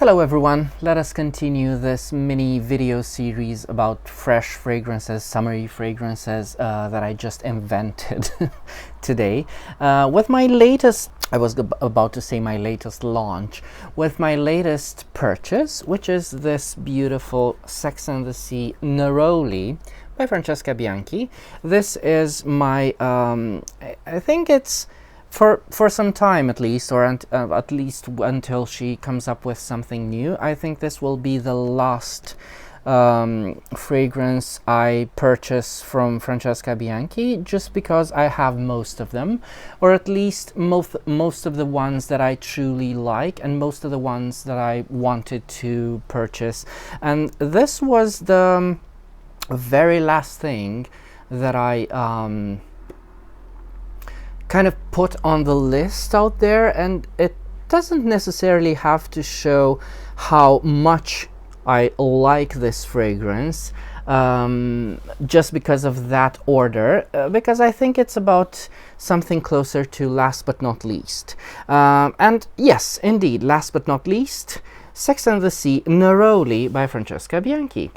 Hello everyone, let us continue this mini video series about fresh fragrances, summery fragrances that I just invented today with my latest, I was about to say my latest launch, with my latest purchase, which is this beautiful Sex and the Sea Neroli by Francesca Bianchi. This is my, I think it's for some time at least, or at least until she comes up with something new. I think this will be the last fragrance I purchase from Francesca Bianchi, just because I have most of them, or at least most of the ones that I truly like, and most of the ones that I wanted to purchase. And this was the very last thing that I kind of put on the list out there, and it doesn't necessarily have to show how much I like this fragrance just because of that order, because I think it's about something closer to last but not least. And yes, indeed, last but not least, Sex and the Sea Neroli by Francesca Bianchi.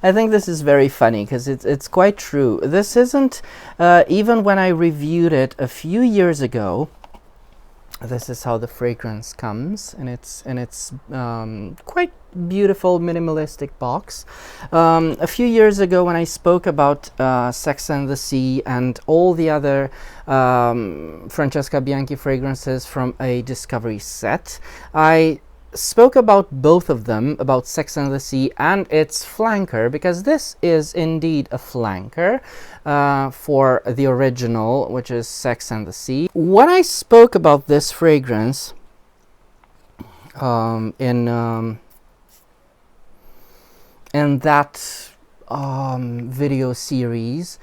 I think this is very funny because it's quite true. This isn't, even when I reviewed it a few years ago, this is how the fragrance comes, and it's quite beautiful minimalistic box. A few years ago when I spoke about Sex and the Sea and all the other Francesca Bianchi fragrances from a Discovery set, I spoke about both of them, about Sex and the Sea and its flanker, because this is indeed a flanker for the original, which is Sex and the Sea. When I spoke about this fragrance in that video series,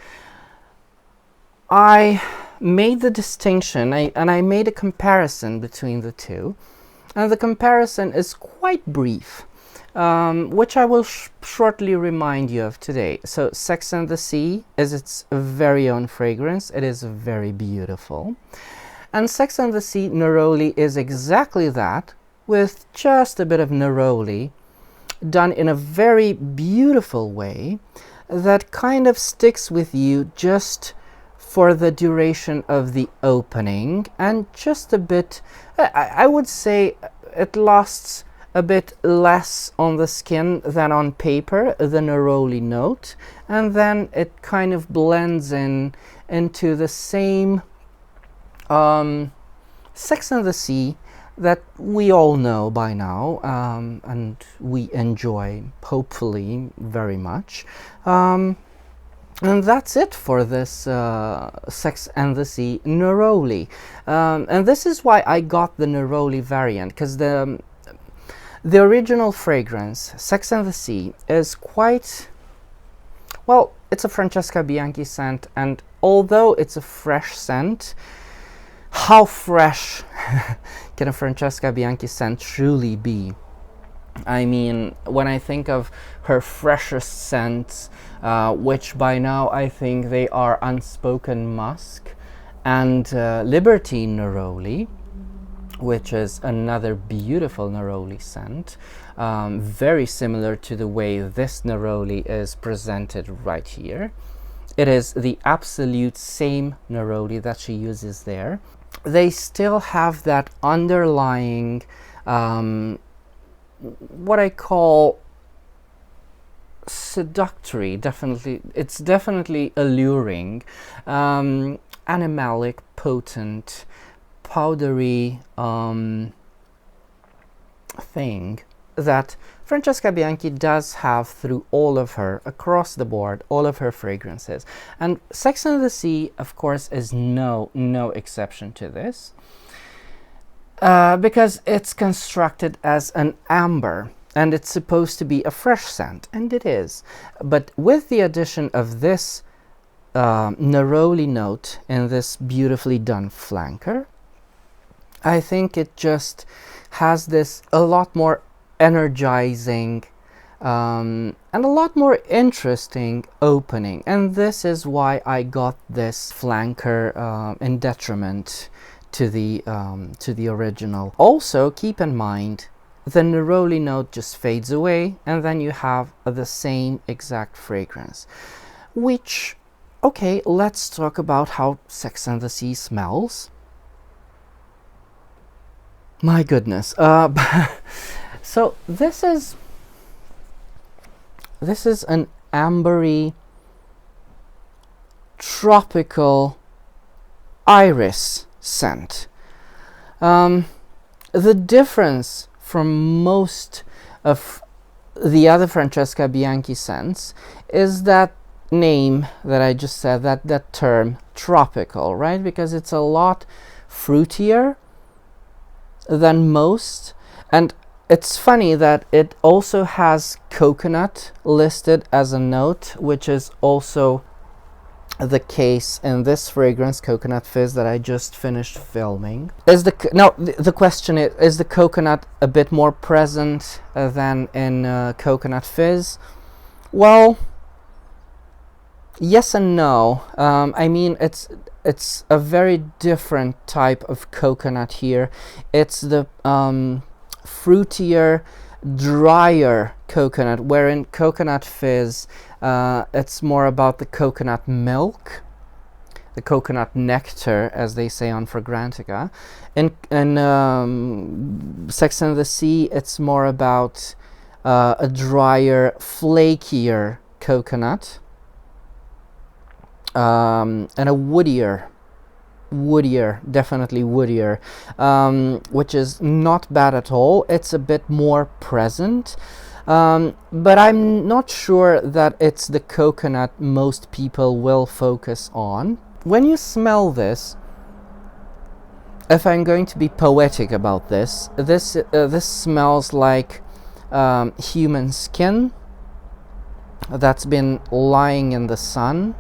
I made the distinction, and I made a comparison between the two. And the comparison is quite brief, which I will shortly remind you of today. So Sex and the Sea is its very own fragrance. It is very beautiful. And Sex and the Sea Neroli is exactly that, with just a bit of neroli done in a very beautiful way that kind of sticks with you just for the duration of the opening, and just a bit, I would say it lasts a bit less on the skin than on paper, the neroli note, and then it kind of blends into the same Sex and the Sea that we all know by now, and we enjoy, hopefully, very much. And that's it for this Sex and the Sea Neroli. And this is why I got the Neroli variant, because the original fragrance, Sex and the Sea, is quite, well, it's a Francesca Bianchi scent, and although it's a fresh scent, how fresh can a Francesca Bianchi scent truly be? I mean, when I think of her freshest scents, which by now I think they are Unspoken Musk and Libertine Neroli, which is another beautiful neroli scent, very similar to the way this neroli is presented right here. It is the absolute same neroli that she uses there. They still have that underlying what I call seductory, it's definitely alluring, animalic, potent, powdery thing that Francesca Bianchi does have through all of her, across the board, all of her fragrances. And Sex and the Sea, of course, is no exception to this. Because it's constructed as an amber, and it's supposed to be a fresh scent, and it is. But with the addition of this neroli note in this beautifully done flanker, I think it just has this a lot more energizing and a lot more interesting opening. And this is why I got this flanker in detriment to the original. Also, keep in mind the neroli note just fades away, and then you have the same exact fragrance. Which, okay, let's talk about how Sex and the Sea smells. My goodness. So this is an ambery, tropical iris scent. The difference from most of the other Francesca Bianchi scents is that name that I just said, that term, tropical, right? Because it's a lot fruitier than most. And it's funny that it also has coconut listed as a note, which is also the case in this fragrance, Coconut Fizz, that I just finished filming. The question is the coconut a bit more present than in Coconut Fizz? Well, yes and no. I mean, it's a very different type of coconut here. It's the fruitier, drier coconut, where in Coconut Fizz it's more about the coconut milk, the coconut nectar, as they say on Fragrantica. In Sex and the Sea, it's more about a drier, flakier coconut, and a definitely woodier, which is not bad at all. It's a bit more present, but I'm not sure that it's the coconut most people will focus on. When you smell this, if I'm going to be poetic about this smells like human skin that's been lying in the sun,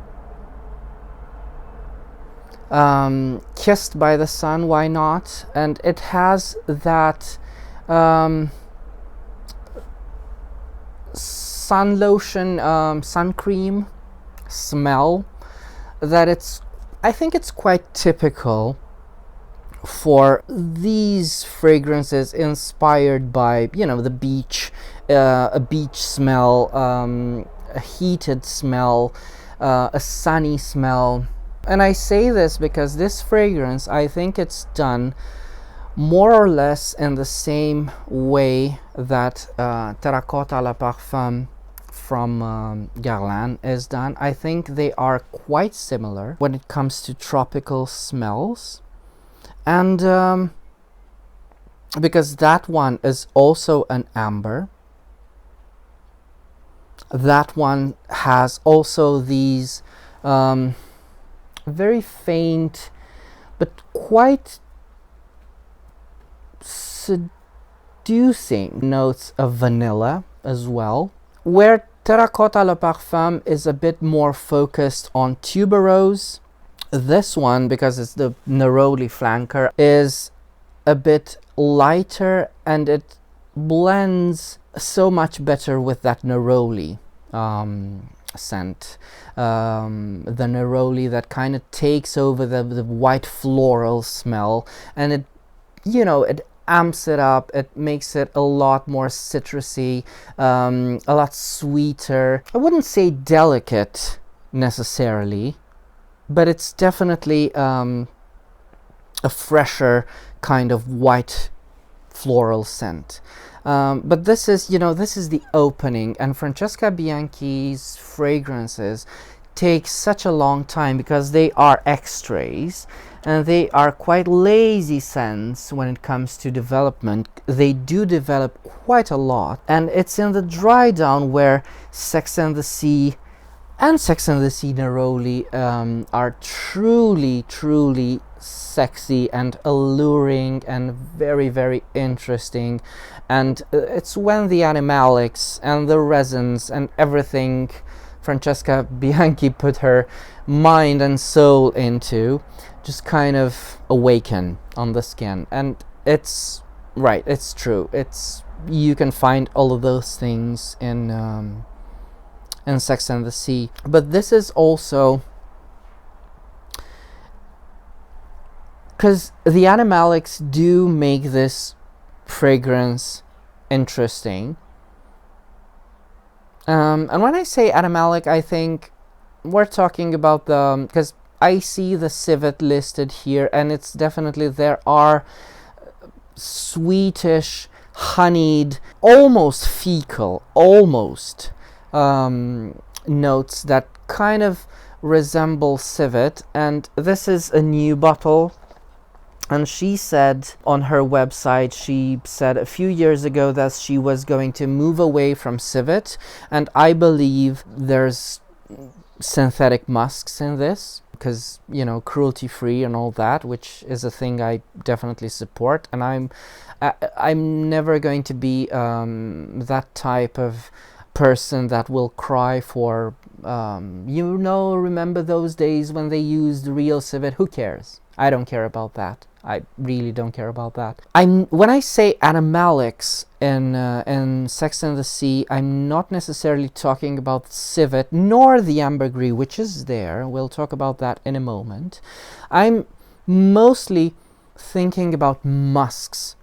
kissed by the sun, why not? And it has that sun lotion, sun cream smell that I think it's quite typical for these fragrances inspired by, the beach, a beach smell, a heated smell, a sunny smell. And I say this because this fragrance, I think it's done more or less in the same way that Terracotta à la Parfum from Guerlain is done. I think they are quite similar when it comes to tropical smells. And because that one is also an amber, that one has also these very faint but quite seducing notes of vanilla as well, where Terracotta Le Parfum is a bit more focused on tuberose. This one, because it's the Neroli flanker, is a bit lighter, and it blends so much better with that Neroli scent. The Neroli that kind of takes over the white floral smell, and it amps it up. It makes it a lot more citrusy, a lot sweeter. I wouldn't say delicate necessarily, but it's definitely a fresher kind of white floral scent. But this is the opening, and Francesca Bianchi's fragrances take such a long time because they are extrays and they are quite lazy scents when it comes to development. They do develop quite a lot, and it's in the dry down where Sex and the Sea and Sex and the Sea Neroli are truly sexy and alluring and very, very interesting. And it's when the animalics and the resins and everything Francesca Bianchi put her mind and soul into just kind of awaken on the skin. And it's right, it's true. You can find all of those things in Sex and the Sea. But this is also because the animalics do make this fragrance interesting. And when I say animalic, I think we're talking about the, because I see the civet listed here, and it's definitely, there are sweetish, honeyed, almost fecal, almost notes that kind of resemble civet. And this is a new bottle. And she said on her website, she said a few years ago that she was going to move away from civet. And I believe there's synthetic musks in this, because, you know, cruelty free and all that, which is a thing I definitely support. And I'm never going to be that type of person that will cry for, you know, remember those days when they used real civet? Who cares? I don't care about that. I really don't care about that. When I say animalics in Sex and the Sea, I'm not necessarily talking about civet nor the ambergris, which is there. We'll talk about that in a moment. I'm mostly thinking about musks.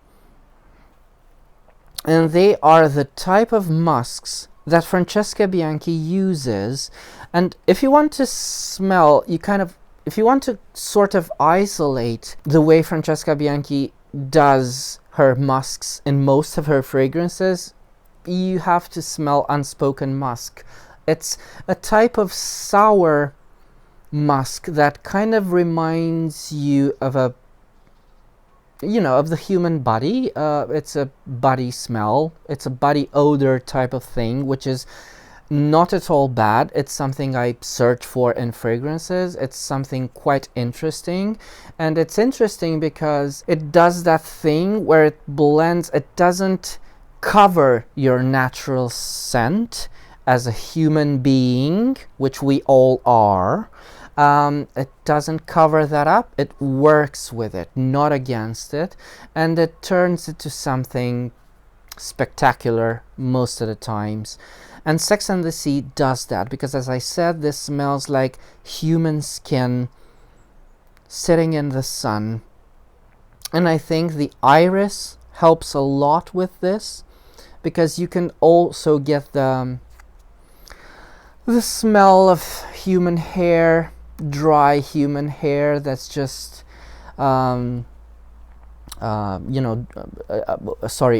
And they are the type of musks that Francesca Bianchi uses. And if you want to smell, if you want to sort of isolate the way Francesca Bianchi does her musks in most of her fragrances, you have to smell Unspoken Musk. It's a type of sour musk that kind of reminds you of a, you know, of the human body. It's a body smell. It's a body odor type of thing, which is not at all bad. It's something I search for in fragrances. It's something quite interesting. And it's interesting because it does that thing where it blends, it doesn't cover your natural scent as a human being, which we all are. It doesn't cover that up. It works with it, not against it. And it turns it to something spectacular most of the times. And Sex and the Sea does that, because as I said, this smells like human skin sitting in the sun. And I think the iris helps a lot with this, because you can also get the smell of human hair, dry human hair that's just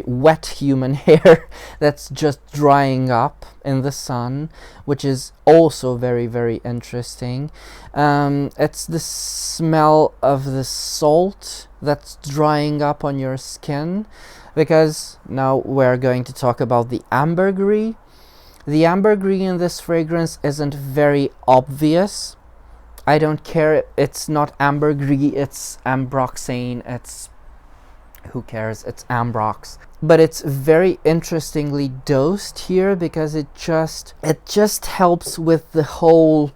wet human hair that's just drying up in the sun, which is also very, very interesting. It's the smell of the salt that's drying up on your skin, because now we're going to talk about the ambergris. The ambergris in this fragrance isn't very obvious. I don't care, it's not ambergris, it's ambroxane, it's, who cares, it's ambrox. But it's very interestingly dosed here, because it just helps with the whole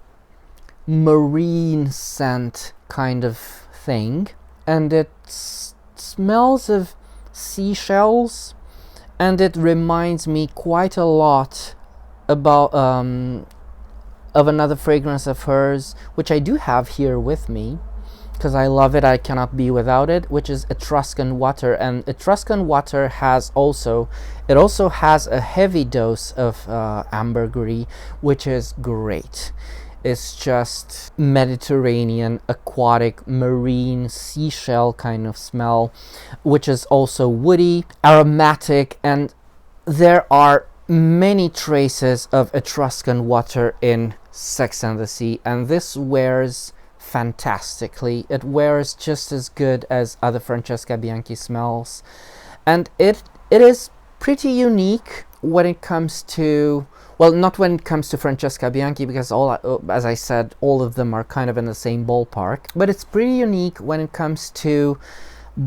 marine scent kind of thing. And it smells of seashells, and it reminds me quite a lot about of another fragrance of hers, which I do have here with me, because I love it, I cannot be without it, which is Etruscan Water. And Etruscan Water has also has a heavy dose of ambergris, which is great. It's just Mediterranean, aquatic, marine, seashell kind of smell, which is also woody, aromatic, and there are many traces of Etruscan Water in Sex and the Sea, and this wears fantastically. It wears just as good as other Francesca Bianchi smells, and it is pretty unique when it comes to, well, not when it comes to Francesca Bianchi, because as I said, all of them are kind of in the same ballpark, but it's pretty unique when it comes to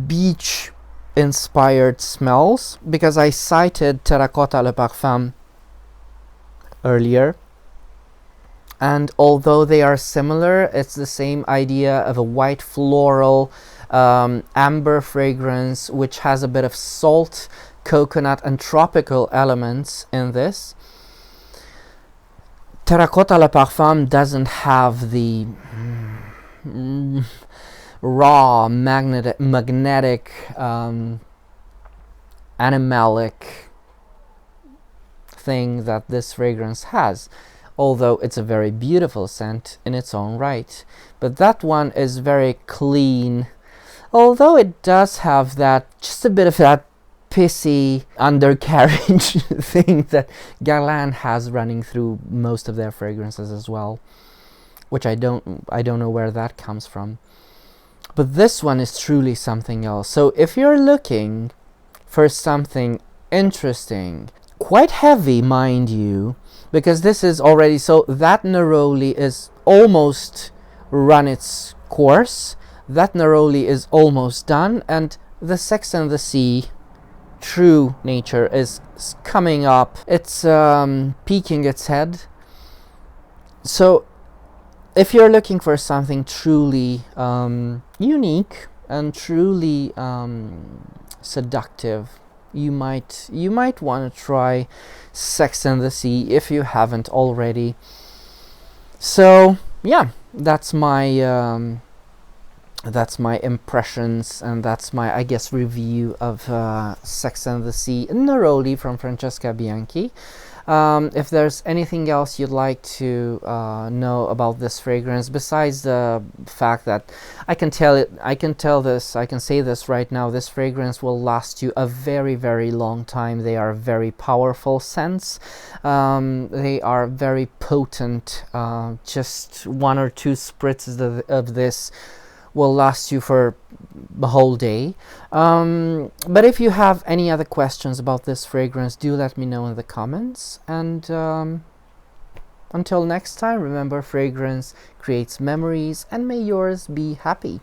beach inspired smells, because I cited Terracotta Le Parfum earlier, and although they are similar, it's the same idea of a white floral amber fragrance, which has a bit of salt, coconut and tropical elements in this. Terracotta Le Parfum doesn't have the raw magnetic animalic thing that this fragrance has, although it's a very beautiful scent in its own right. But that one is very clean, although it does have that, just a bit of that pissy undercarriage thing that Guerlain has running through most of their fragrances as well, which I don't know where that comes from. But this one is truly something else. So if you're looking for something interesting, quite heavy, mind you, because this is already, so that Neroli is almost run its course, that Neroli is almost done, and the Sex and the Sea true nature is coming up. It's peeking its head. So if you're looking for something truly unique and truly seductive, you might want to try Sex and the Sea if you haven't already. So yeah, that's my impressions, and that's my, I guess, review of Sex and the Sea Neroli from Francesca Bianchi. If there's anything else you'd like to know about this fragrance, besides the fact that I can say this right now, this fragrance will last you a very, very long time. They are very powerful scents. They are very potent. Just 1 or 2 spritzes of this will last you for the whole day. But if you have any other questions about this fragrance, do let me know in the comments. And until next time, remember, fragrance creates memories, and may yours be happy.